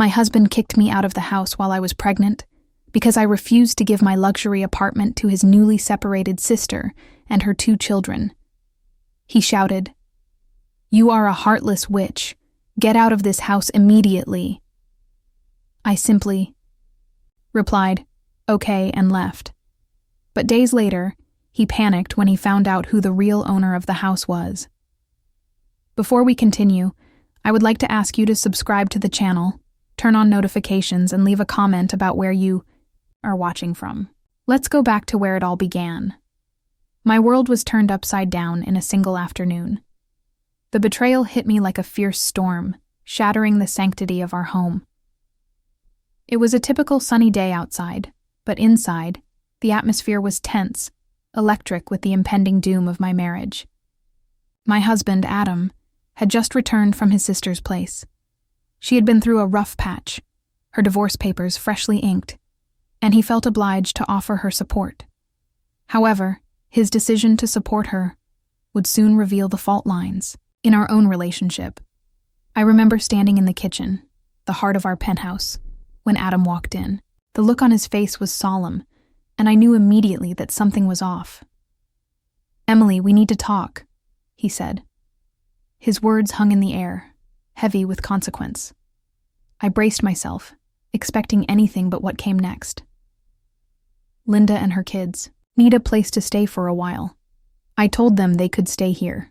My husband kicked me out of the house while I was pregnant because I refused to give my luxury apartment to his newly separated sister and her 2 children. He shouted, "You are a heartless witch. Get out of this house immediately." I simply replied, "Okay," and left. But days later, he panicked when he found out who the real owner of the house was. Before we continue, I would like to ask you to subscribe to the channel, turn on notifications, and leave a comment about where you are watching from. Let's go back to where it all began. My world was turned upside down in a single afternoon. The betrayal hit me like a fierce storm, shattering the sanctity of our home. It was a typical sunny day outside, but inside, the atmosphere was tense, electric with the impending doom of my marriage. My husband, Adam, had just returned from his sister's place. She had been through a rough patch, her divorce papers freshly inked, and he felt obliged to offer her support. However, his decision to support her would soon reveal the fault lines in our own relationship. I remember standing in the kitchen, the heart of our penthouse, when Adam walked in. The look on his face was solemn, and I knew immediately that something was off. "Emily, we need to talk," he said. His words hung in the air, heavy with consequence. I braced myself, expecting anything but what came next. "Linda and her kids need a place to stay for a while. I told them they could stay here."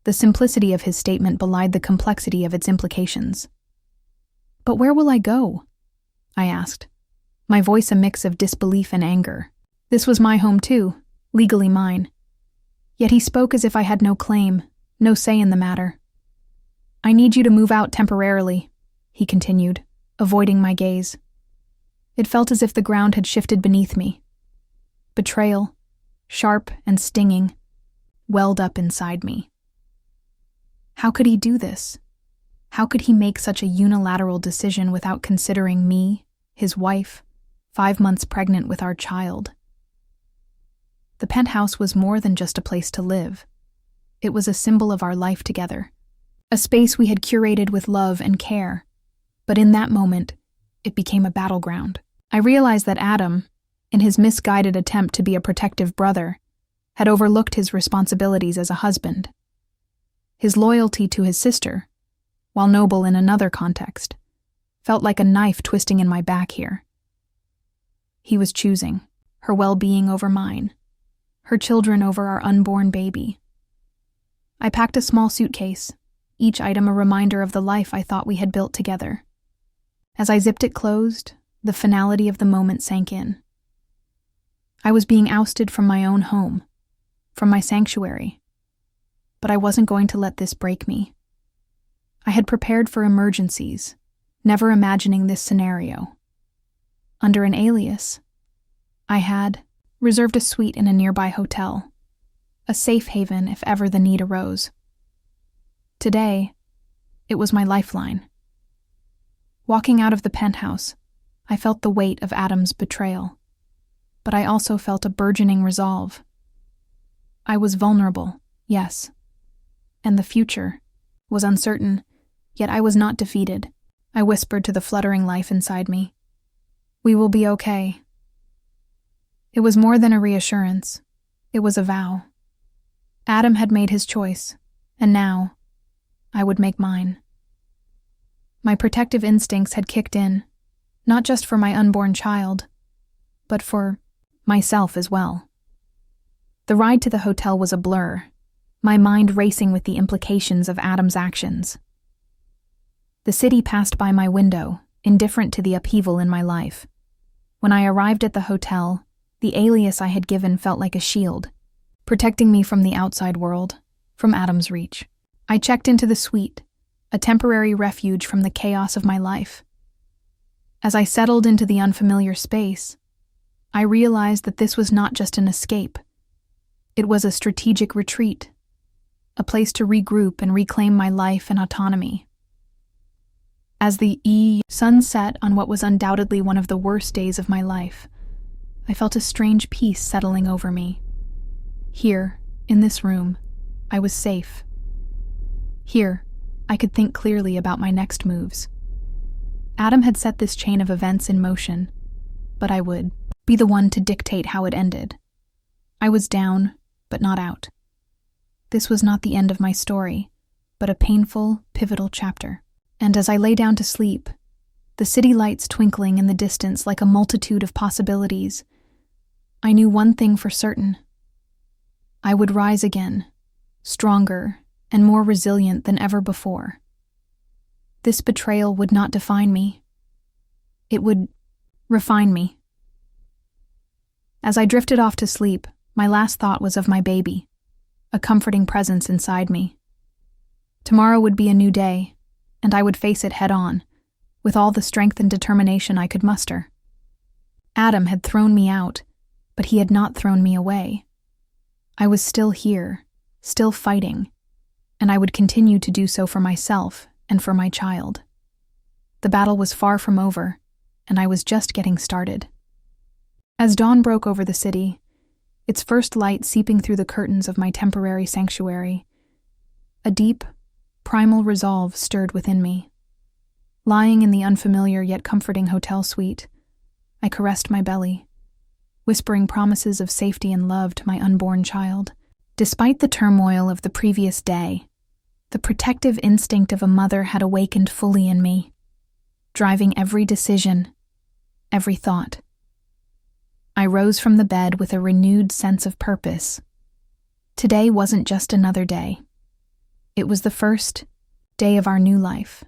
The simplicity of his statement belied the complexity of its implications. "But where will I go?" I asked, my voice a mix of disbelief and anger. This was my home too, legally mine. Yet he spoke as if I had no claim, no say in the matter. "I need you to move out temporarily," he continued, avoiding my gaze. It felt as if the ground had shifted beneath me. Betrayal, sharp and stinging, welled up inside me. How could he do this? How could he make such a unilateral decision without considering me, his wife, 5 months pregnant with our child? The penthouse was more than just a place to live. It was a symbol of our life together, a space we had curated with love and care. But in that moment, it became a battleground. I realized that Adam, in his misguided attempt to be a protective brother, had overlooked his responsibilities as a husband. His loyalty to his sister, while noble in another context, felt like a knife twisting in my back here. He was choosing her well-being over mine, her children over our unborn baby. I packed a small suitcase, each item a reminder of the life I thought we had built together. As I zipped it closed, the finality of the moment sank in. I was being ousted from my own home, from my sanctuary. But I wasn't going to let this break me. I had prepared for emergencies, never imagining this scenario. Under an alias, I had reserved a suite in a nearby hotel, a safe haven if ever the need arose. Today, it was my lifeline. Walking out of the penthouse, I felt the weight of Adam's betrayal, but I also felt a burgeoning resolve. I was vulnerable, yes, and the future was uncertain, yet I was not defeated. I whispered to the fluttering life inside me, "We will be okay." It was more than a reassurance. It was a vow. Adam had made his choice, and now I would make mine. My protective instincts had kicked in, not just for my unborn child, but for myself as well. The ride to the hotel was a blur, my mind racing with the implications of Adam's actions. The city passed by my window, indifferent to the upheaval in my life. When I arrived at the hotel, the alias I had given felt like a shield, protecting me from the outside world, from Adam's reach. I checked into the suite, a temporary refuge from the chaos of my life. As I settled into the unfamiliar space, I realized that this was not just an escape. It was a strategic retreat, a place to regroup and reclaim my life and autonomy. As the sun set on what was undoubtedly one of the worst days of my life, I felt a strange peace settling over me. Here, in this room, I was safe. Here, I could think clearly about my next moves. Adam had set this chain of events in motion, but I would be the one to dictate how it ended. I was down, but not out. This was not the end of my story, but a painful, pivotal chapter. And as I lay down to sleep, the city lights twinkling in the distance like a multitude of possibilities, I knew one thing for certain. I would rise again, stronger and more resilient than ever before. This betrayal would not define me. It would refine me. As I drifted off to sleep, my last thought was of my baby, a comforting presence inside me. Tomorrow would be a new day, and I would face it head-on, with all the strength and determination I could muster. Adam had thrown me out, but he had not thrown me away. I was still here, still fighting, and I would continue to do so for myself and for my child. The battle was far from over, and I was just getting started. As dawn broke over the city, its first light seeping through the curtains of my temporary sanctuary, a deep, primal resolve stirred within me. Lying in the unfamiliar yet comforting hotel suite, I caressed my belly, whispering promises of safety and love to my unborn child. Despite the turmoil of the previous day, the protective instinct of a mother had awakened fully in me, driving every decision, every thought. I rose from the bed with a renewed sense of purpose. Today wasn't just another day. It was the first day of our new life,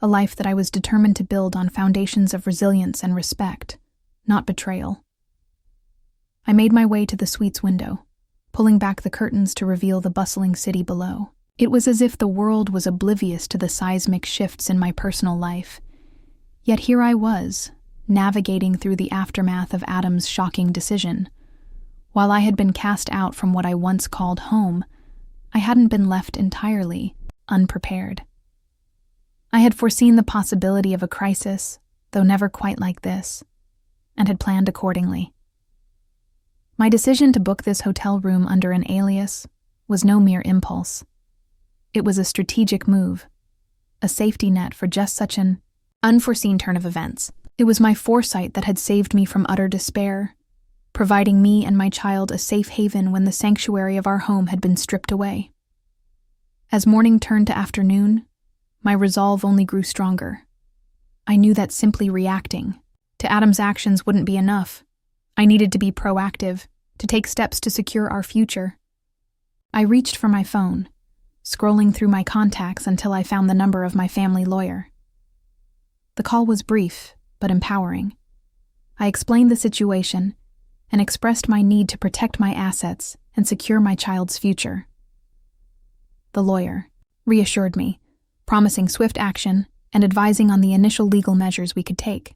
a life that I was determined to build on foundations of resilience and respect, not betrayal. I made my way to the suite's window, pulling back the curtains to reveal the bustling city below. It was as if the world was oblivious to the seismic shifts in my personal life. Yet here I was, navigating through the aftermath of Adam's shocking decision. While I had been cast out from what I once called home, I hadn't been left entirely unprepared. I had foreseen the possibility of a crisis, though never quite like this, and had planned accordingly. My decision to book this hotel room under an alias was no mere impulse. It was a strategic move, a safety net for just such an unforeseen turn of events. It was my foresight that had saved me from utter despair, providing me and my child a safe haven when the sanctuary of our home had been stripped away. As morning turned to afternoon, my resolve only grew stronger. I knew that simply reacting to Adam's actions wouldn't be enough. I needed to be proactive, to take steps to secure our future. I reached for my phone, scrolling through my contacts until I found the number of my family lawyer. The call was brief, but empowering. I explained the situation and expressed my need to protect my assets and secure my child's future. The lawyer reassured me, promising swift action and advising on the initial legal measures we could take.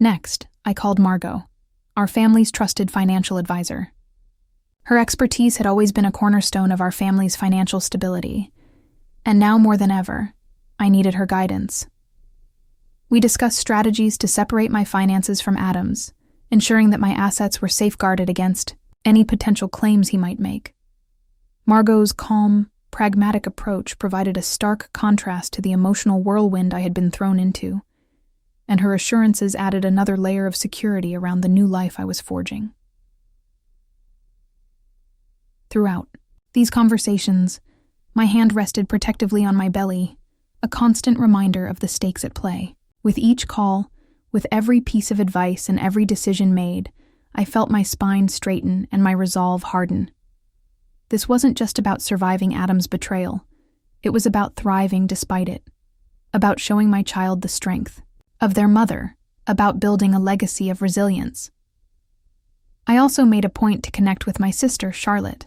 Next, I called Margot, our family's trusted financial advisor. Her expertise had always been a cornerstone of our family's financial stability, and now more than ever, I needed her guidance. We discussed strategies to separate my finances from Adam's, ensuring that my assets were safeguarded against any potential claims he might make. Margot's calm, pragmatic approach provided a stark contrast to the emotional whirlwind I had been thrown into, and her assurances added another layer of security around the new life I was forging. Throughout these conversations, my hand rested protectively on my belly, a constant reminder of the stakes at play. With each call, with every piece of advice and every decision made, I felt my spine straighten and my resolve harden. This wasn't just about surviving Adam's betrayal. It was about thriving despite it, about showing my child the strength of their mother, about building a legacy of resilience. I also made a point to connect with my sister, Charlotte.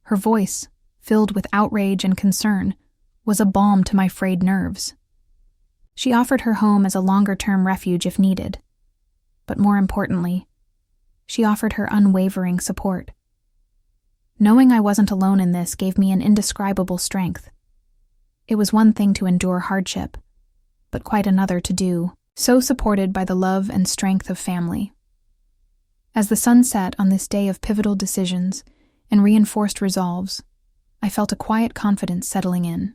Her voice, filled with outrage and concern, was a balm to my frayed nerves. She offered her home as a longer-term refuge if needed. But more importantly, she offered her unwavering support. Knowing I wasn't alone in this gave me an indescribable strength. It was one thing to endure hardship, but quite another to do so supported by the love and strength of family. As the sun set on this day of pivotal decisions and reinforced resolves, I felt a quiet confidence settling in.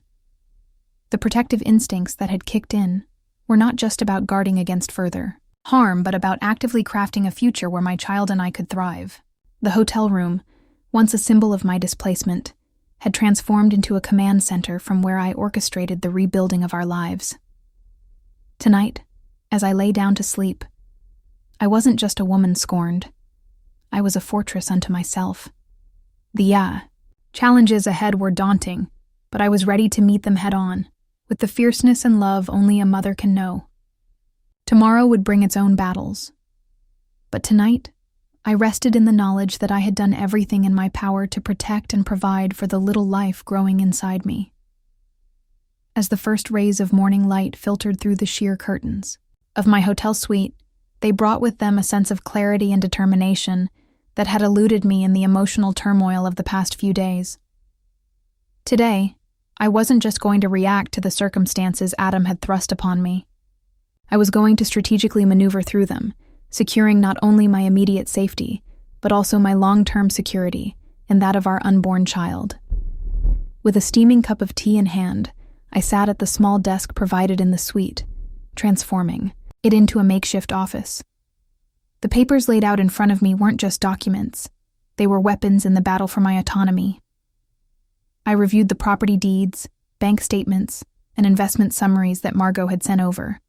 The protective instincts that had kicked in were not just about guarding against further harm, but about actively crafting a future where my child and I could thrive. The hotel room, once a symbol of my displacement, had transformed into a command center from where I orchestrated the rebuilding of our lives. Tonight, as I lay down to sleep, I wasn't just a woman scorned. I was a fortress unto myself. The challenges ahead were daunting, but I was ready to meet them head-on, with the fierceness and love only a mother can know. Tomorrow would bring its own battles. But tonight, I rested in the knowledge that I had done everything in my power to protect and provide for the little life growing inside me. As the first rays of morning light filtered through the sheer curtains of my hotel suite, they brought with them a sense of clarity and determination that had eluded me in the emotional turmoil of the past few days. Today, I wasn't just going to react to the circumstances Adam had thrust upon me. I was going to strategically maneuver through them, securing not only my immediate safety, but also my long-term security and that of our unborn child. With a steaming cup of tea in hand, I sat at the small desk provided in the suite, transforming it into a makeshift office. The papers laid out in front of me weren't just documents. They were weapons in the battle for my autonomy. I reviewed the property deeds, bank statements, and investment summaries that Margot had sent over.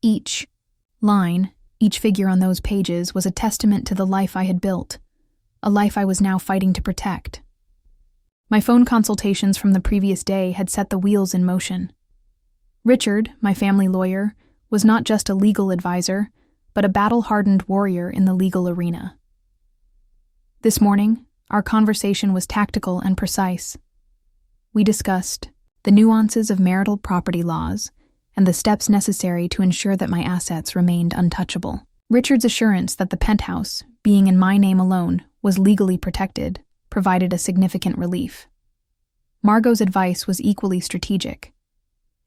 Each line, each figure on those pages was a testament to the life I had built, a life I was now fighting to protect. My phone consultations from the previous day had set the wheels in motion. Richard, my family lawyer, was not just a legal advisor, but a battle-hardened warrior in the legal arena. This morning, our conversation was tactical and precise. We discussed the nuances of marital property laws and the steps necessary to ensure that my assets remained untouchable. Richard's assurance that the penthouse, being in my name alone, was legally protected, provided a significant relief. Margot's advice was equally strategic.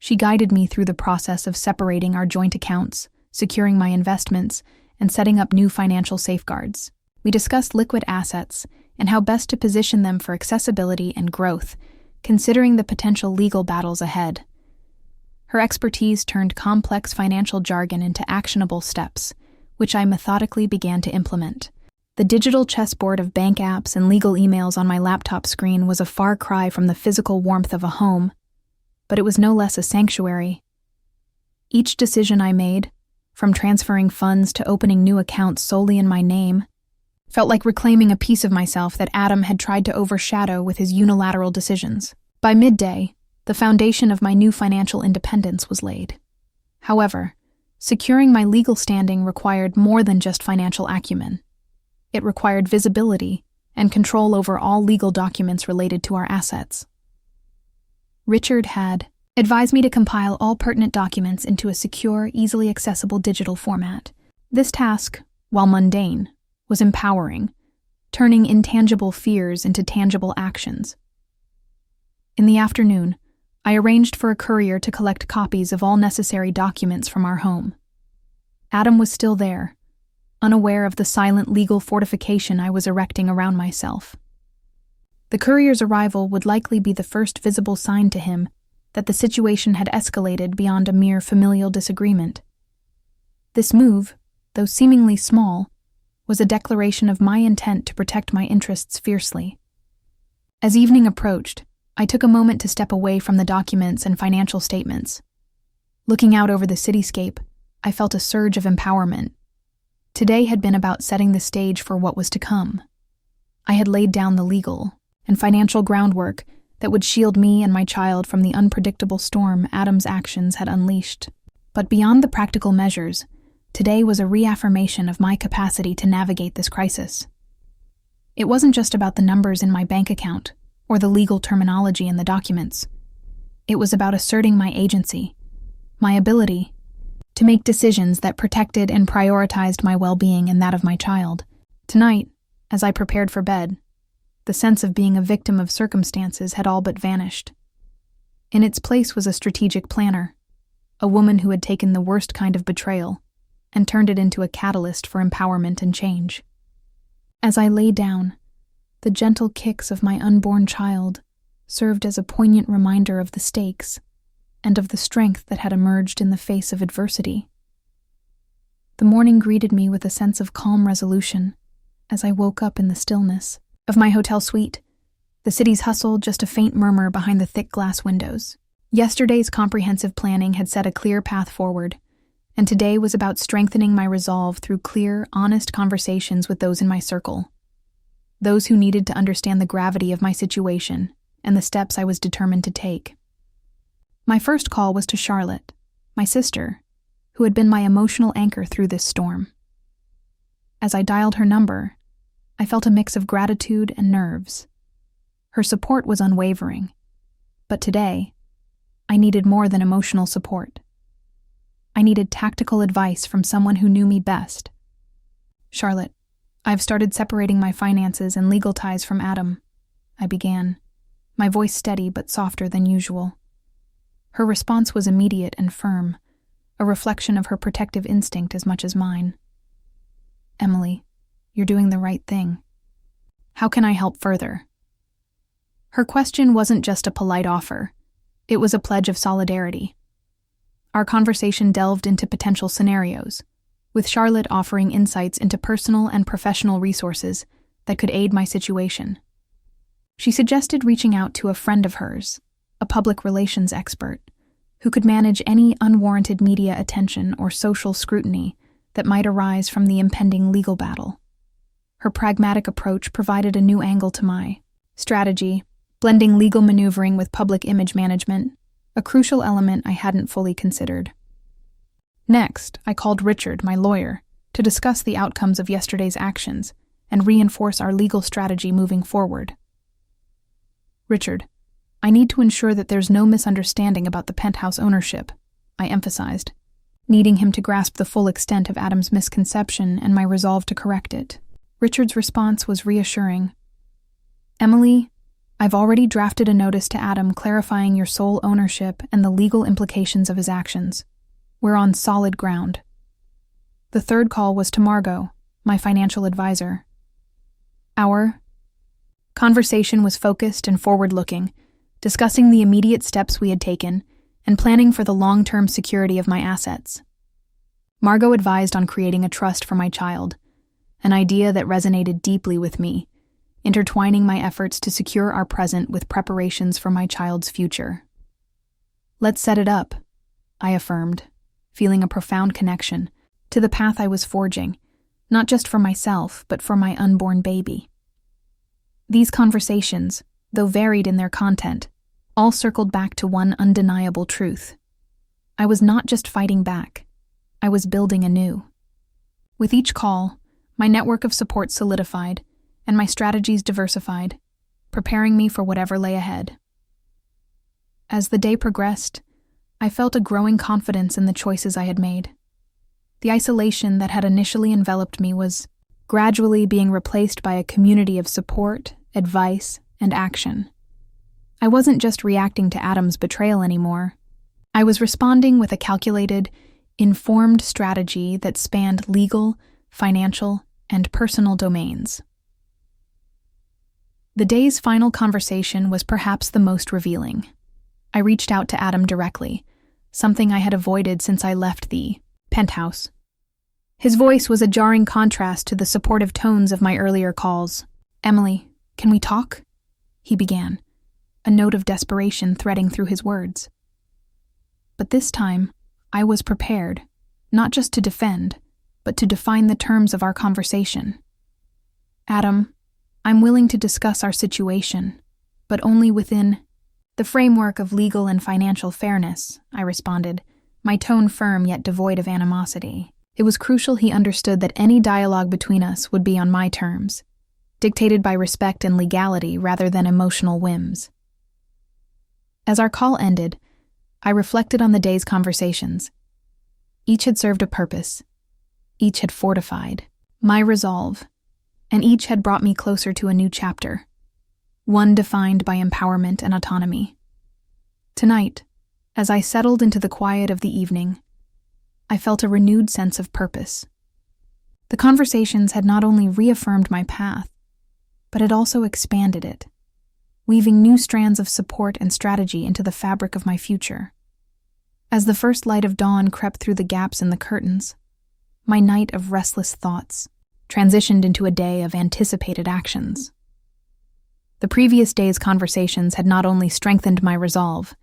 She guided me through the process of separating our joint accounts, securing my investments, and setting up new financial safeguards. We discussed liquid assets and how best to position them for accessibility and growth, considering the potential legal battles ahead. Her expertise turned complex financial jargon into actionable steps, which I methodically began to implement. The digital chessboard of bank apps and legal emails on my laptop screen was a far cry from the physical warmth of a home, but it was no less a sanctuary. Each decision I made, from transferring funds to opening new accounts solely in my name, felt like reclaiming a piece of myself that Adam had tried to overshadow with his unilateral decisions. By midday, the foundation of my new financial independence was laid. However, securing my legal standing required more than just financial acumen. It required visibility and control over all legal documents related to our assets. Richard had advised me to compile all pertinent documents into a secure, easily accessible digital format. This task, while mundane, was empowering, turning intangible fears into tangible actions. In the afternoon, I arranged for a courier to collect copies of all necessary documents from our home. Adam was still there, unaware of the silent legal fortification I was erecting around myself. The courier's arrival would likely be the first visible sign to him that the situation had escalated beyond a mere familial disagreement. This move, though seemingly small, was a declaration of my intent to protect my interests fiercely. As evening approached, I took a moment to step away from the documents and financial statements. Looking out over the cityscape, I felt a surge of empowerment. Today had been about setting the stage for what was to come. I had laid down the legal and financial groundwork that would shield me and my child from the unpredictable storm Adam's actions had unleashed. But beyond the practical measures, today was a reaffirmation of my capacity to navigate this crisis. It wasn't just about the numbers in my bank account or the legal terminology in the documents. It was about asserting my agency, my ability to make decisions that protected and prioritized my well-being and that of my child. Tonight, as I prepared for bed, the sense of being a victim of circumstances had all but vanished. In its place was a strategic planner, a woman who had taken the worst kind of betrayal and turned it into a catalyst for empowerment and change. As I lay down, the gentle kicks of my unborn child served as a poignant reminder of the stakes. and of the strength that had emerged in the face of adversity. The morning greeted me with a sense of calm resolution as I woke up in the stillness of my hotel suite, the city's hustle just a faint murmur behind the thick glass windows. Yesterday's comprehensive planning had set a clear path forward, and today was about strengthening my resolve through clear, honest conversations with those in my circle, those who needed to understand the gravity of my situation and the steps I was determined to take. My first call was to Charlotte, my sister, who had been my emotional anchor through this storm. As I dialed her number, I felt a mix of gratitude and nerves. Her support was unwavering, but today, I needed more than emotional support. I needed tactical advice from someone who knew me best. "Charlotte, I've started separating my finances and legal ties from Adam," I began, my voice steady but softer than usual. Her response was immediate and firm, a reflection of her protective instinct as much as mine. "Emily, you're doing the right thing. How can I help further?" Her question wasn't just a polite offer. It was a pledge of solidarity. Our conversation delved into potential scenarios, with Charlotte offering insights into personal and professional resources that could aid my situation. She suggested reaching out to a friend of hers, a public relations expert, who could manage any unwarranted media attention or social scrutiny that might arise from the impending legal battle. Her pragmatic approach provided a new angle to my strategy, blending legal maneuvering with public image management, a crucial element I hadn't fully considered. Next, I called Richard, my lawyer, to discuss the outcomes of yesterday's actions and reinforce our legal strategy moving forward. "Richard, I need to ensure that there's no misunderstanding about the penthouse ownership," I emphasized, needing him to grasp the full extent of Adam's misconception and my resolve to correct it. Richard's response was reassuring. "Emily, I've already drafted a notice to Adam clarifying your sole ownership and the legal implications of his actions. We're on solid ground." The third call was to Margot, my financial advisor. Our conversation was focused and forward-looking, discussing the immediate steps we had taken and planning for the long-term security of my assets. Margot advised on creating a trust for my child, an idea that resonated deeply with me, intertwining my efforts to secure our present with preparations for my child's future. "Let's set it up," I affirmed, feeling a profound connection to the path I was forging, not just for myself, but for my unborn baby. These conversations, though varied in their content, all circled back to one undeniable truth. I was not just fighting back, I was building anew. With each call, my network of support solidified, and my strategies diversified, preparing me for whatever lay ahead. As the day progressed, I felt a growing confidence in the choices I had made. The isolation that had initially enveloped me was gradually being replaced by a community of support, advice, and action. I wasn't just reacting to Adam's betrayal anymore. I was responding with a calculated, informed strategy that spanned legal, financial, and personal domains. The day's final conversation was perhaps the most revealing. I reached out to Adam directly, something I had avoided since I left the penthouse. His voice was a jarring contrast to the supportive tones of my earlier calls. "Emily, can we talk?" he began, a note of desperation threading through his words. But this time, I was prepared, not just to defend, but to define the terms of our conversation. "Adam, I'm willing to discuss our situation, but only within the framework of legal and financial fairness," I responded, my tone firm yet devoid of animosity. It was crucial he understood that any dialogue between us would be on my terms, dictated by respect and legality rather than emotional whims. As our call ended, I reflected on the day's conversations. Each had served a purpose. Each had fortified my resolve, and each had brought me closer to a new chapter, one defined by empowerment and autonomy. Tonight, as I settled into the quiet of the evening, I felt a renewed sense of purpose. The conversations had not only reaffirmed my path, but had also expanded it, weaving new strands of support and strategy into the fabric of my future. As the first light of dawn crept through the gaps in the curtains, my night of restless thoughts transitioned into a day of anticipated actions. The previous day's conversations had not only strengthened my resolve,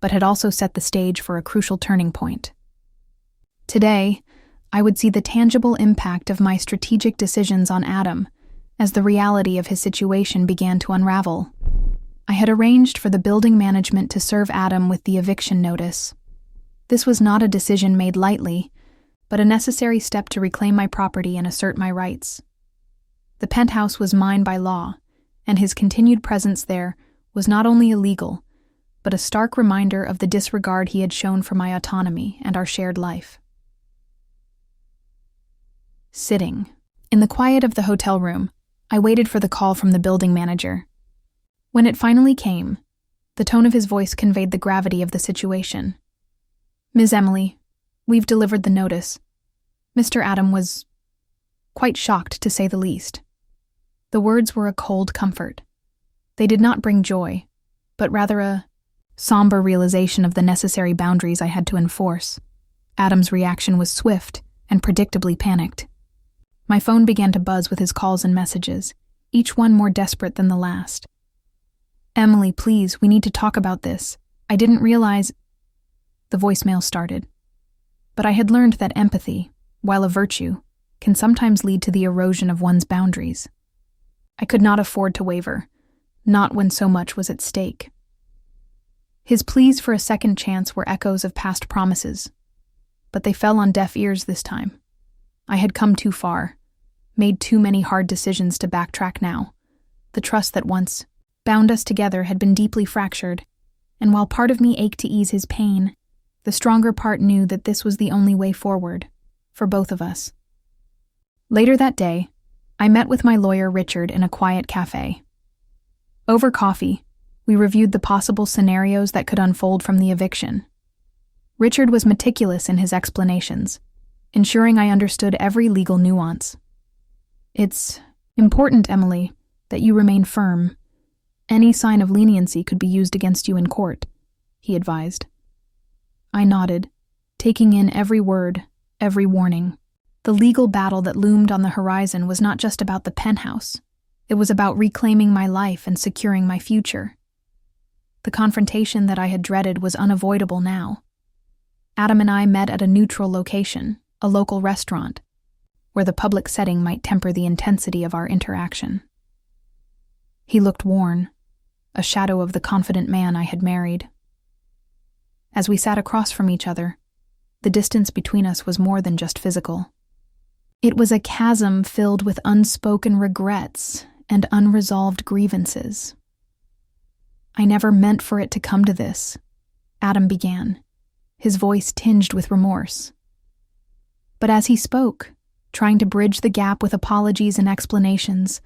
but had also set the stage for a crucial turning point. Today, I would see the tangible impact of my strategic decisions on Adam as the reality of his situation began to unravel. I had arranged for the building management to serve Adam with the eviction notice. This was not a decision made lightly, but a necessary step to reclaim my property and assert my rights. The penthouse was mine by law, and his continued presence there was not only illegal, but a stark reminder of the disregard he had shown for my autonomy and our shared life. Sitting in the quiet of the hotel room, I waited for the call from the building manager. When it finally came, the tone of his voice conveyed the gravity of the situation. "Ms. Emily, we've delivered the notice." Mr. Adam was quite shocked, to say the least. The words were a cold comfort. They did not bring joy, but rather a somber realization of the necessary boundaries I had to enforce. Adam's reaction was swift and predictably panicked. My phone began to buzz with his calls and messages, each one more desperate than the last. "Emily, please, we need to talk about this. I didn't realize—" The voicemail started. But I had learned that empathy, while a virtue, can sometimes lead to the erosion of one's boundaries. I could not afford to waver, not when so much was at stake. His pleas for a second chance were echoes of past promises, but they fell on deaf ears this time. I had come too far, made too many hard decisions to backtrack now. The trust that once bound us together had been deeply fractured, and while part of me ached to ease his pain, the stronger part knew that this was the only way forward, for both of us. Later that day, I met with my lawyer Richard in a quiet cafe. Over coffee, we reviewed the possible scenarios that could unfold from the eviction. Richard was meticulous in his explanations, ensuring I understood every legal nuance. "It's important, Emily, that you remain firm. Any sign of leniency could be used against you in court," he advised. I nodded, taking in every word, every warning. The legal battle that loomed on the horizon was not just about the penthouse. It was about reclaiming my life and securing my future. The confrontation that I had dreaded was unavoidable now. Adam and I met at a neutral location, a local restaurant, where the public setting might temper the intensity of our interaction. He looked worn, a shadow of the confident man I had married. As we sat across from each other, the distance between us was more than just physical. It was a chasm filled with unspoken regrets and unresolved grievances. "I never meant for it to come to this," Adam began, his voice tinged with remorse. But as he spoke, trying to bridge the gap with apologies and explanations,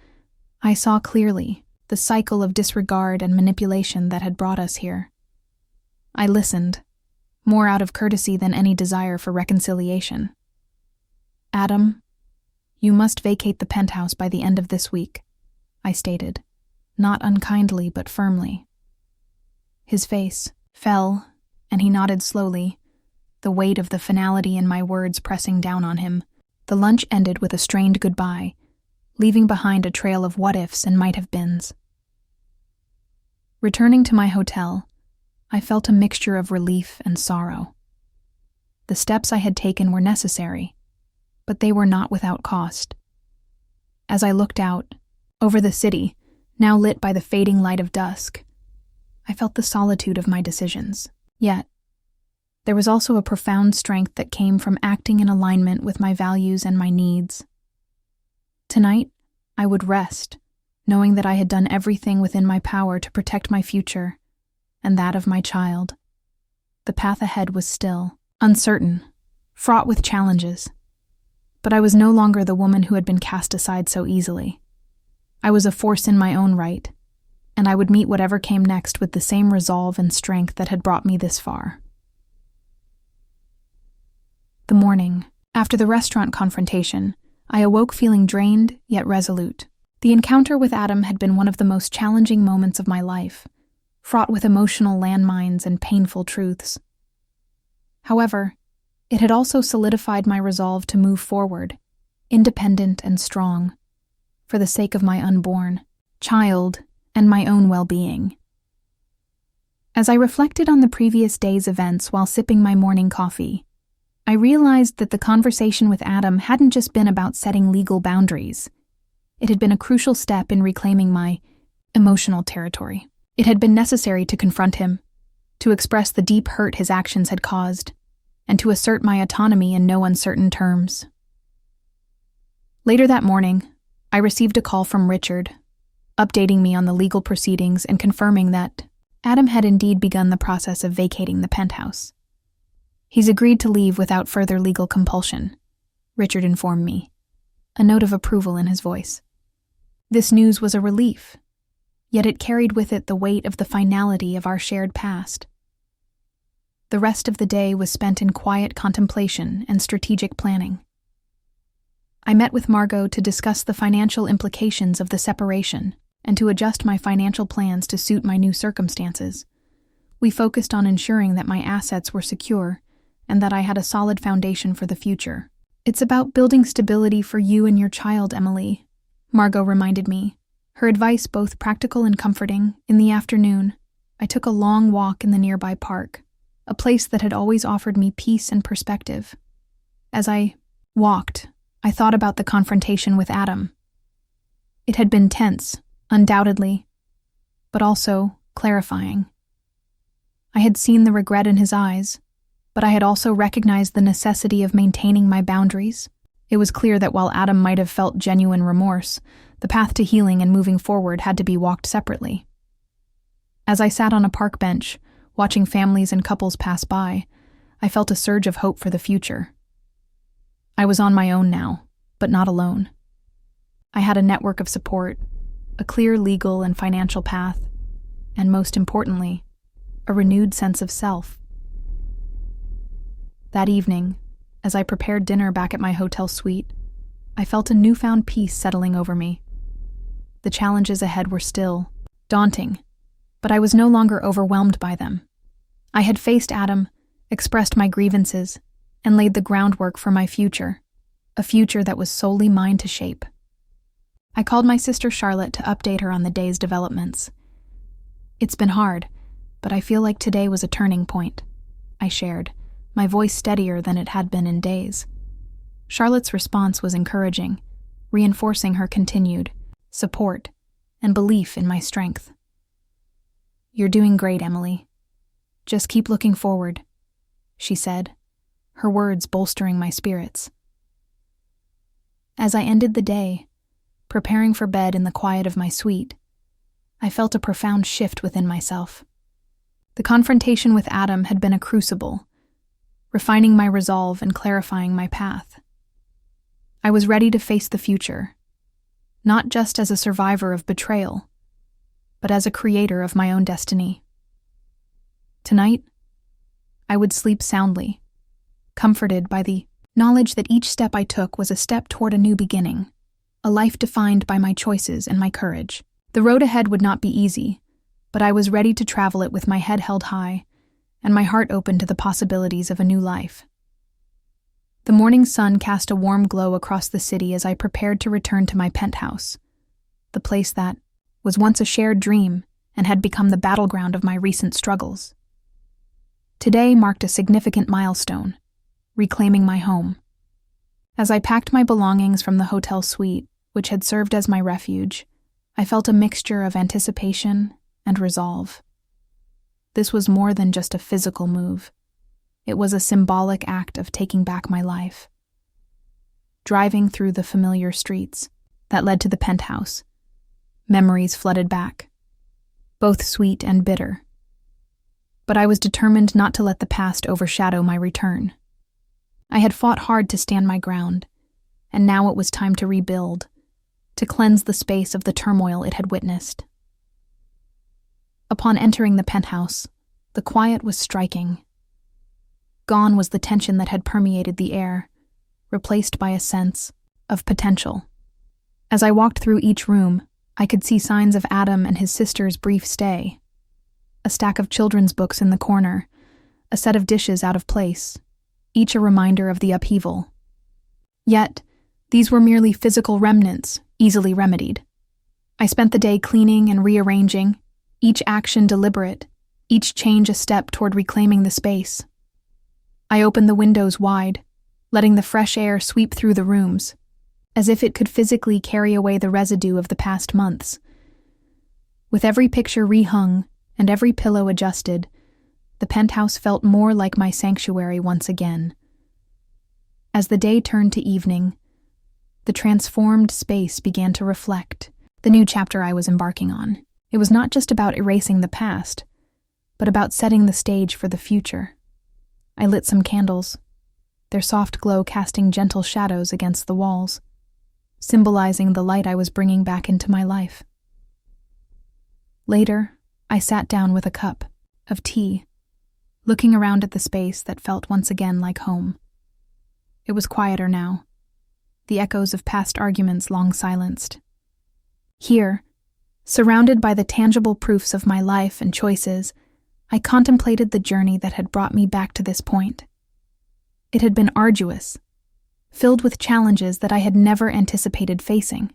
I saw clearly the cycle of disregard and manipulation that had brought us here. I listened, more out of courtesy than any desire for reconciliation. "Adam, you must vacate the penthouse by the end of this week," I stated, not unkindly but firmly. His face fell, and he nodded slowly, the weight of the finality in my words pressing down on him. The lunch ended with a strained goodbye, leaving behind a trail of what-ifs and might-have-beens. Returning to my hotel, I felt a mixture of relief and sorrow. The steps I had taken were necessary, but they were not without cost. As I looked out, over the city, now lit by the fading light of dusk, I felt the solitude of my decisions. Yet, there was also a profound strength that came from acting in alignment with my values and my needs. Tonight, I would rest, knowing that I had done everything within my power to protect my future and that of my child. The path ahead was still uncertain, fraught with challenges. But I was no longer the woman who had been cast aside so easily. I was a force in my own right, and I would meet whatever came next with the same resolve and strength that had brought me this far. The morning, after the restaurant confrontation, I awoke feeling drained yet resolute. The encounter with Adam had been one of the most challenging moments of my life, fraught with emotional landmines and painful truths. However, it had also solidified my resolve to move forward, independent and strong, for the sake of my unborn child and my own well-being. As I reflected on the previous day's events while sipping my morning coffee, I realized that the conversation with Adam hadn't just been about setting legal boundaries. It had been a crucial step in reclaiming my emotional territory. It had been necessary to confront him, to express the deep hurt his actions had caused, and to assert my autonomy in no uncertain terms. Later that morning, I received a call from Richard, updating me on the legal proceedings and confirming that Adam had indeed begun the process of vacating the penthouse. He's agreed to leave without further legal compulsion, Richard informed me, a note of approval in his voice. This news was a relief, yet it carried with it the weight of the finality of our shared past. The rest of the day was spent in quiet contemplation and strategic planning. I met with Margot to discuss the financial implications of the separation and to adjust my financial plans to suit my new circumstances. We focused on ensuring that my assets were secure and that I had a solid foundation for the future. It's about building stability for you and your child, Emily, Margot reminded me, her advice both practical and comforting. In the afternoon, I took a long walk in the nearby park, a place that had always offered me peace and perspective. As I walked, I thought about the confrontation with Adam. It had been tense, undoubtedly, but also clarifying. I had seen the regret in his eyes, but I had also recognized the necessity of maintaining my boundaries. It was clear that while Adam might have felt genuine remorse, the path to healing and moving forward had to be walked separately. As I sat on a park bench, watching families and couples pass by, I felt a surge of hope for the future. I was on my own now, but not alone. I had a network of support, a clear legal and financial path, and most importantly, a renewed sense of self. That evening, as I prepared dinner back at my hotel suite, I felt a newfound peace settling over me. The challenges ahead were still daunting, but I was no longer overwhelmed by them. I had faced Adam, expressed my grievances, and laid the groundwork for my future, a future that was solely mine to shape. I called my sister Charlotte to update her on the day's developments. It's been hard, but I feel like today was a turning point, I shared, my voice steadier than it had been in days. Charlotte's response was encouraging, reinforcing her continued support and belief in my strength. "You're doing great, Emily. Just keep looking forward," she said, her words bolstering my spirits. As I ended the day, preparing for bed in the quiet of my suite, I felt a profound shift within myself. The confrontation with Adam had been a crucible, refining my resolve and clarifying my path. I was ready to face the future, not just as a survivor of betrayal, but as a creator of my own destiny. Tonight, I would sleep soundly, comforted by the knowledge that each step I took was a step toward a new beginning, a life defined by my choices and my courage. The road ahead would not be easy, but I was ready to travel it with my head held high and my heart open to the possibilities of a new life. The morning sun cast a warm glow across the city as I prepared to return to my penthouse, the place that was once a shared dream and had become the battleground of my recent struggles. Today marked a significant milestone, reclaiming my home. As I packed my belongings from the hotel suite, which had served as my refuge, I felt a mixture of anticipation and resolve. This was more than just a physical move. It was a symbolic act of taking back my life. Driving through the familiar streets that led to the penthouse, memories flooded back, both sweet and bitter. But I was determined not to let the past overshadow my return. I had fought hard to stand my ground, and now it was time to rebuild, to cleanse the space of the turmoil it had witnessed. Upon entering the penthouse, the quiet was striking. Gone was the tension that had permeated the air, replaced by a sense of potential. As I walked through each room, I could see signs of Adam and his sister's brief stay. A stack of children's books in the corner, a set of dishes out of place, each a reminder of the upheaval. Yet, these were merely physical remnants, easily remedied. I spent the day cleaning and rearranging, each action deliberate, each change a step toward reclaiming the space. I opened the windows wide, letting the fresh air sweep through the rooms, as if it could physically carry away the residue of the past months. With every picture rehung and every pillow adjusted, the penthouse felt more like my sanctuary once again. As the day turned to evening, the transformed space began to reflect the new chapter I was embarking on. It was not just about erasing the past, but about setting the stage for the future. I lit some candles, their soft glow casting gentle shadows against the walls, symbolizing the light I was bringing back into my life. Later, I sat down with a cup of tea, looking around at the space that felt once again like home. It was quieter now, the echoes of past arguments long silenced. Here, surrounded by the tangible proofs of my life and choices, I contemplated the journey that had brought me back to this point. It had been arduous, filled with challenges that I had never anticipated facing.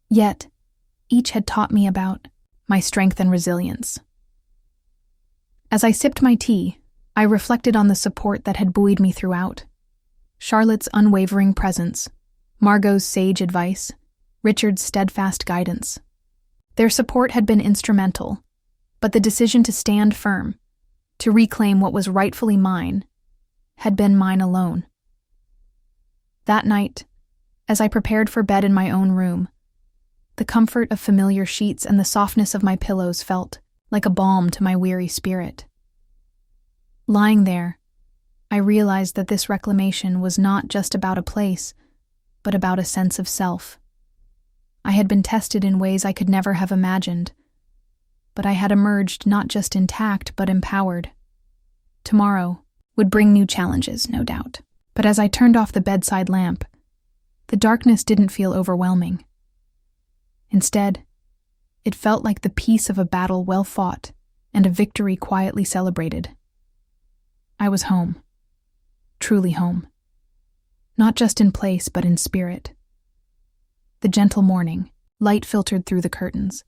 Yet, each had taught me about my strength and resilience. As I sipped my tea, I reflected on the support that had buoyed me throughout. Charlotte's unwavering presence, Margot's sage advice, Richard's steadfast guidance. Their support had been instrumental, but the decision to stand firm, to reclaim what was rightfully mine, had been mine alone. That night, as I prepared for bed in my own room, the comfort of familiar sheets and the softness of my pillows felt like a balm to my weary spirit. Lying there, I realized that this reclamation was not just about a place, but about a sense of self. I had been tested in ways I could never have imagined, but I had emerged not just intact but empowered. Tomorrow would bring new challenges, no doubt. But as I turned off the bedside lamp, the darkness didn't feel overwhelming. Instead, it felt like the peace of a battle well fought and a victory quietly celebrated. I was home, truly home, not just in place but in spirit. The gentle morning, light filtered through the curtains,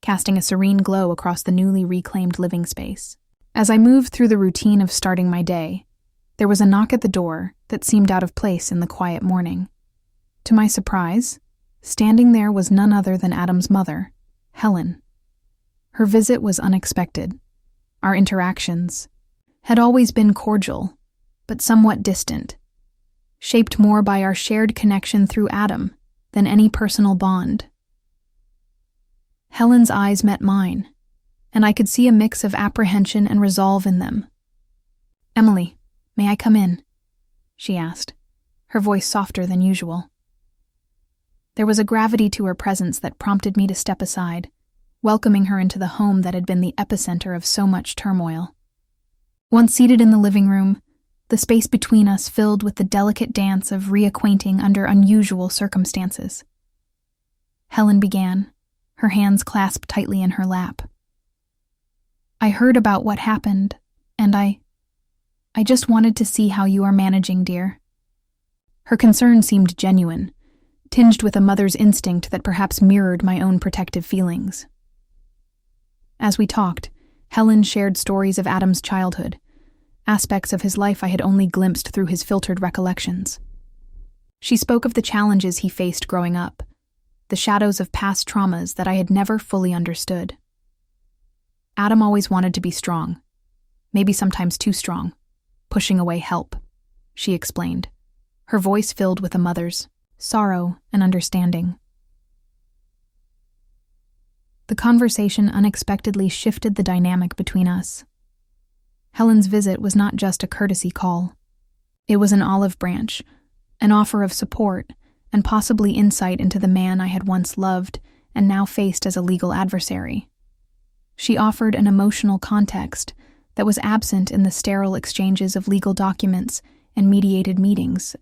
casting a serene glow across the newly reclaimed living space. As I moved through the routine of starting my day, there was a knock at the door that seemed out of place in the quiet morning. To my surprise, standing there was none other than Adam's mother, Helen. Her visit was unexpected. Our interactions had always been cordial, but somewhat distant, shaped more by our shared connection through Adam than any personal bond. Helen's eyes met mine, and I could see a mix of apprehension and resolve in them. "Emily, may I come in?" she asked, her voice softer than usual. There was a gravity to her presence that prompted me to step aside, welcoming her into the home that had been the epicenter of so much turmoil. Once seated in the living room, the space between us filled with the delicate dance of reacquainting under unusual circumstances. Helen began, her hands clasped tightly in her lap. "I heard about what happened, and I just wanted to see how you are managing, dear." Her concern seemed genuine, tinged with a mother's instinct that perhaps mirrored my own protective feelings. As we talked, Helen shared stories of Adam's childhood, aspects of his life I had only glimpsed through his filtered recollections. She spoke of the challenges he faced growing up, the shadows of past traumas that I had never fully understood. Adam always wanted to be strong, maybe sometimes too strong, pushing away help, she explained, her voice filled with a mother's sorrow and understanding. The conversation unexpectedly shifted the dynamic between us. Helen's visit was not just a courtesy call. It was an olive branch, an offer of support, and possibly insight into the man I had once loved and now faced as a legal adversary. She offered an emotional context that was absent in the sterile exchanges of legal documents and mediated meetings.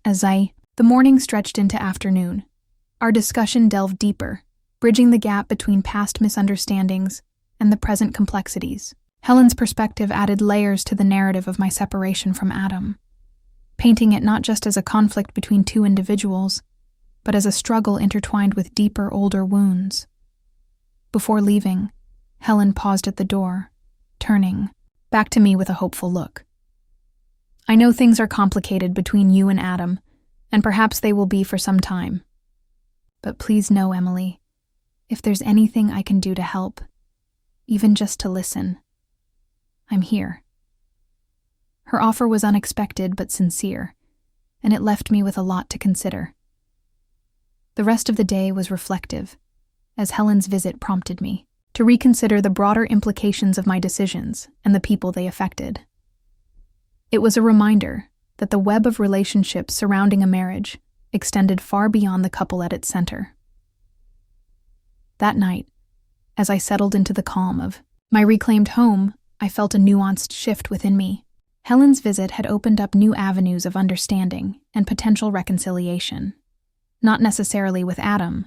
The morning stretched into afternoon. Our discussion delved deeper, bridging the gap between past misunderstandings and the present complexities. Helen's perspective added layers to the narrative of my separation from Adam, painting it not just as a conflict between two individuals, but as a struggle intertwined with deeper, older wounds. Before leaving, Helen paused at the door, turning back to me with a hopeful look. "I know things are complicated between you and Adam, and perhaps they will be for some time. But please know, Emily, if there's anything I can do to help, even just to listen, I'm here." Her offer was unexpected but sincere, and it left me with a lot to consider. The rest of the day was reflective, as Helen's visit prompted me to reconsider the broader implications of my decisions and the people they affected. It was a reminder that the web of relationships surrounding a marriage extended far beyond the couple at its center. That night, as I settled into the calm of my reclaimed home, I felt a nuanced shift within me. Helen's visit had opened up new avenues of understanding and potential reconciliation, not necessarily with Adam,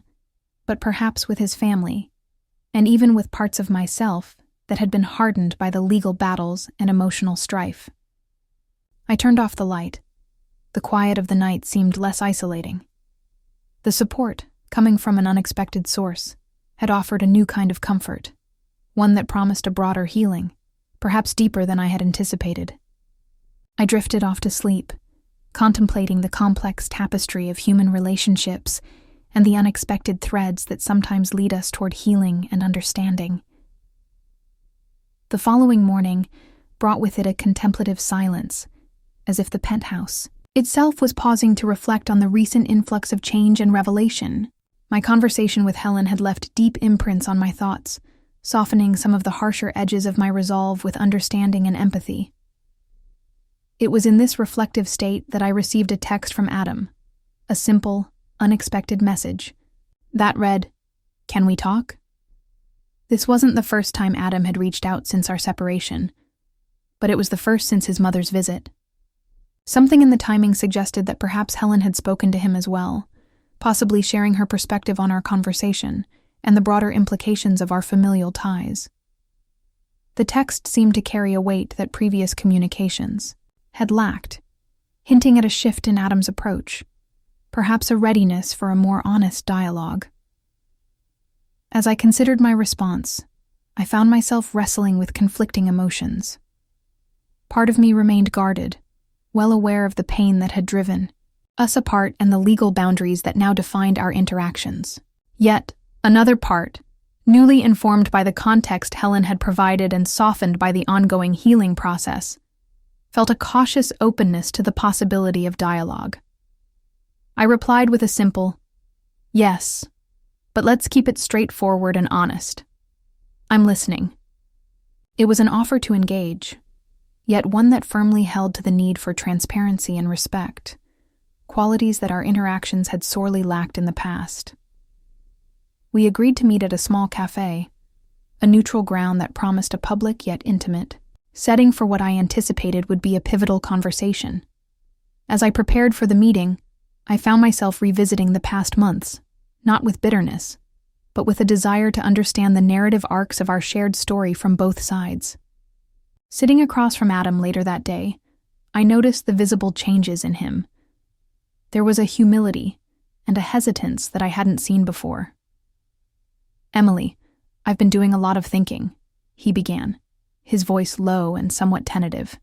but perhaps with his family, and even with parts of myself that had been hardened by the legal battles and emotional strife. I turned off the light. The quiet of the night seemed less isolating. The support, coming from an unexpected source, had offered a new kind of comfort, one that promised a broader healing, perhaps deeper than I had anticipated. I drifted off to sleep, contemplating the complex tapestry of human relationships and the unexpected threads that sometimes lead us toward healing and understanding. The following morning brought with it a contemplative silence, as if the penthouse itself was pausing to reflect on the recent influx of change and revelation. My conversation with Helen had left deep imprints on my thoughts, softening some of the harsher edges of my resolve with understanding and empathy. It was in this reflective state that I received a text from Adam, a simple, unexpected message. That read, "Can we talk?" This wasn't the first time Adam had reached out since our separation, but it was the first since his mother's visit. Something in the timing suggested that perhaps Helen had spoken to him as well, possibly sharing her perspective on our conversation and the broader implications of our familial ties. The text seemed to carry a weight that previous communications had lacked, hinting at a shift in Adam's approach, perhaps a readiness for a more honest dialogue. As I considered my response, I found myself wrestling with conflicting emotions. Part of me remained guarded, well aware of the pain that had driven us apart and the legal boundaries that now defined our interactions. Yet, another part, newly informed by the context Helen had provided and softened by the ongoing healing process, felt a cautious openness to the possibility of dialogue. I replied with a simple, "Yes, but let's keep it straightforward and honest. I'm listening." It was an offer to engage, yet one that firmly held to the need for transparency and respect, qualities that our interactions had sorely lacked in the past. We agreed to meet at a small cafe, a neutral ground that promised a public yet intimate setting for what I anticipated would be a pivotal conversation. As I prepared for the meeting, I found myself revisiting the past months, not with bitterness, but with a desire to understand the narrative arcs of our shared story from both sides. Sitting across from Adam later that day, I noticed the visible changes in him. There was a humility and a hesitance that I hadn't seen before. "Emily, I've been doing a lot of thinking," he began, his voice low and somewhat tentative.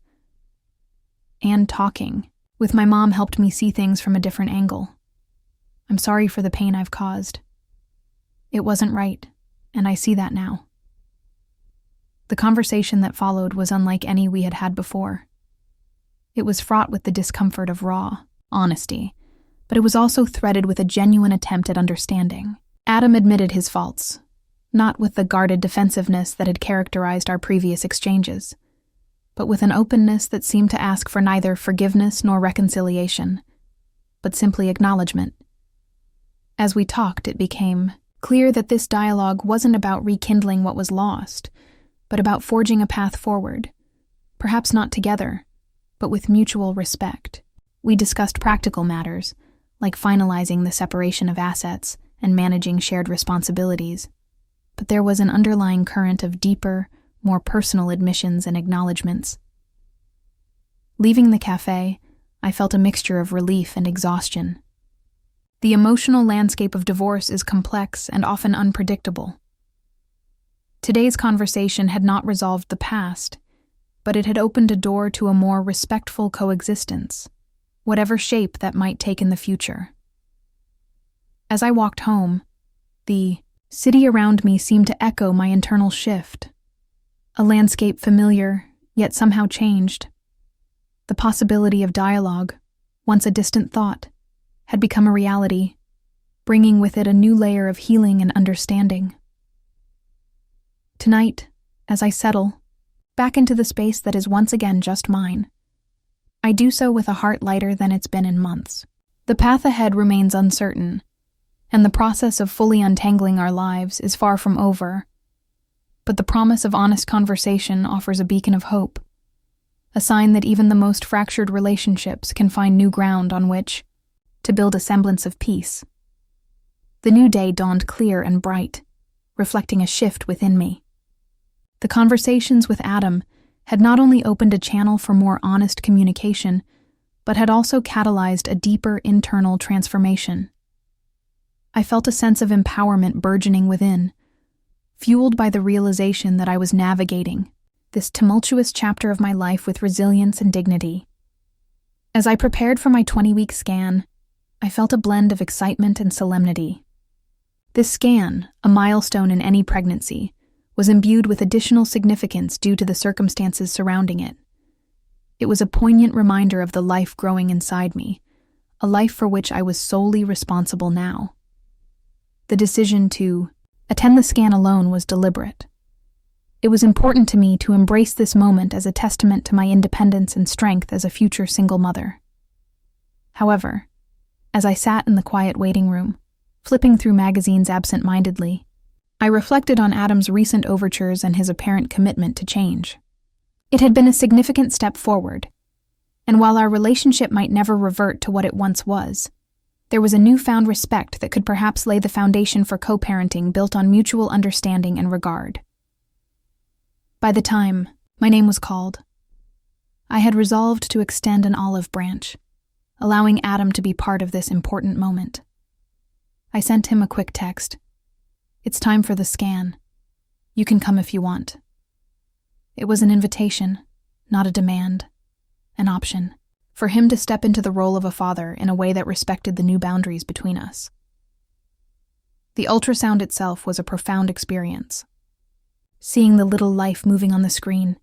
"And talking with my mom helped me see things from a different angle. I'm sorry for the pain I've caused. It wasn't right, and I see that now." The conversation that followed was unlike any we had had before. It was fraught with the discomfort of raw honesty, but it was also threaded with a genuine attempt at understanding. Adam admitted his faults, not with the guarded defensiveness that had characterized our previous exchanges, but with an openness that seemed to ask for neither forgiveness nor reconciliation, but simply acknowledgement. As we talked, it became clear that this dialogue wasn't about rekindling what was lost, but about forging a path forward, perhaps not together, but with mutual respect. We discussed practical matters, like finalizing the separation of assets and managing shared responsibilities, but there was an underlying current of deeper, more personal admissions and acknowledgments. Leaving the cafe, I felt a mixture of relief and exhaustion. The emotional landscape of divorce is complex and often unpredictable. Today's conversation had not resolved the past, but it had opened a door to a more respectful coexistence, whatever shape that might take in the future. As I walked home, the city around me seemed to echo my internal shift, a landscape familiar, yet somehow changed. The possibility of dialogue, once a distant thought, had become a reality, bringing with it a new layer of healing and understanding. Tonight, as I settle back into the space that is once again just mine, I do so with a heart lighter than it's been in months. The path ahead remains uncertain, and the process of fully untangling our lives is far from over, but the promise of honest conversation offers a beacon of hope, a sign that even the most fractured relationships can find new ground on which to build a semblance of peace. The new day dawned clear and bright, reflecting a shift within me. The conversations with Adam had not only opened a channel for more honest communication, but had also catalyzed a deeper internal transformation. I felt a sense of empowerment burgeoning within, fueled by the realization that I was navigating this tumultuous chapter of my life with resilience and dignity. As I prepared for my 20-week scan, I felt a blend of excitement and solemnity. This scan, a milestone in any pregnancy, was imbued with additional significance due to the circumstances surrounding it. It was a poignant reminder of the life growing inside me, a life for which I was solely responsible now. The decision to attend the scan alone was deliberate. It was important to me to embrace this moment as a testament to my independence and strength as a future single mother. However, as I sat in the quiet waiting room, flipping through magazines absent-mindedly, I reflected on Adam's recent overtures and his apparent commitment to change. It had been a significant step forward, and while our relationship might never revert to what it once was, there was a newfound respect that could perhaps lay the foundation for co-parenting built on mutual understanding and regard. By the time my name was called, I had resolved to extend an olive branch, allowing Adam to be part of this important moment. I sent him a quick text. "It's time for the scan. You can come if you want." It was an invitation, not a demand, an option, for him to step into the role of a father in a way that respected the new boundaries between us. The ultrasound itself was a profound experience. Seeing the little life moving on the screen,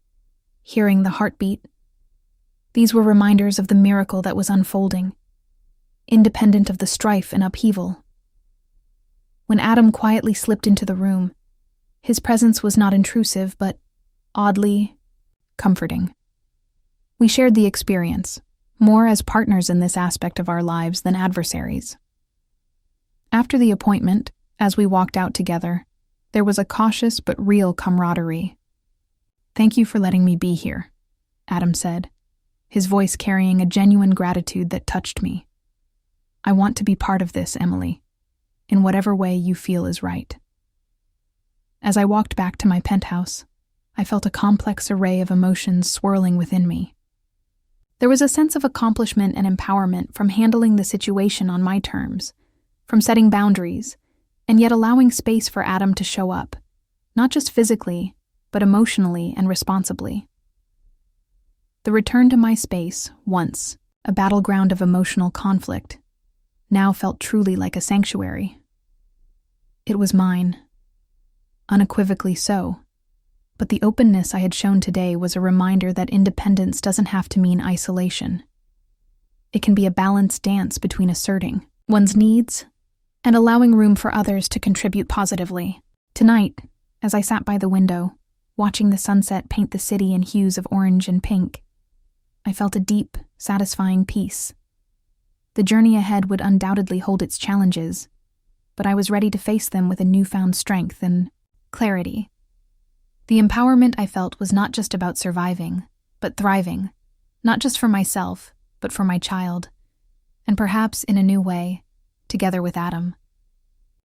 hearing the heartbeat, these were reminders of the miracle that was unfolding, independent of the strife and upheaval. When Adam quietly slipped into the room, his presence was not intrusive, but oddly comforting. We shared the experience, more as partners in this aspect of our lives than adversaries. After the appointment, as we walked out together, there was a cautious but real camaraderie. "Thank you for letting me be here," Adam said, his voice carrying a genuine gratitude that touched me. "I want to be part of this, Emily, in whatever way you feel is right." As I walked back to my penthouse, I felt a complex array of emotions swirling within me. There was a sense of accomplishment and empowerment from handling the situation on my terms, from setting boundaries, and yet allowing space for Adam to show up, not just physically, but emotionally and responsibly. The return to my space, once a battleground of emotional conflict, now felt truly like a sanctuary. It was mine, unequivocally so, but the openness I had shown today was a reminder that independence doesn't have to mean isolation. It can be a balanced dance between asserting one's needs and allowing room for others to contribute positively. Tonight, as I sat by the window, watching the sunset paint the city in hues of orange and pink, I felt a deep, satisfying peace. The journey ahead would undoubtedly hold its challenges, but I was ready to face them with a newfound strength and clarity. The empowerment I felt was not just about surviving, but thriving, not just for myself, but for my child, and perhaps in a new way, together with Adam.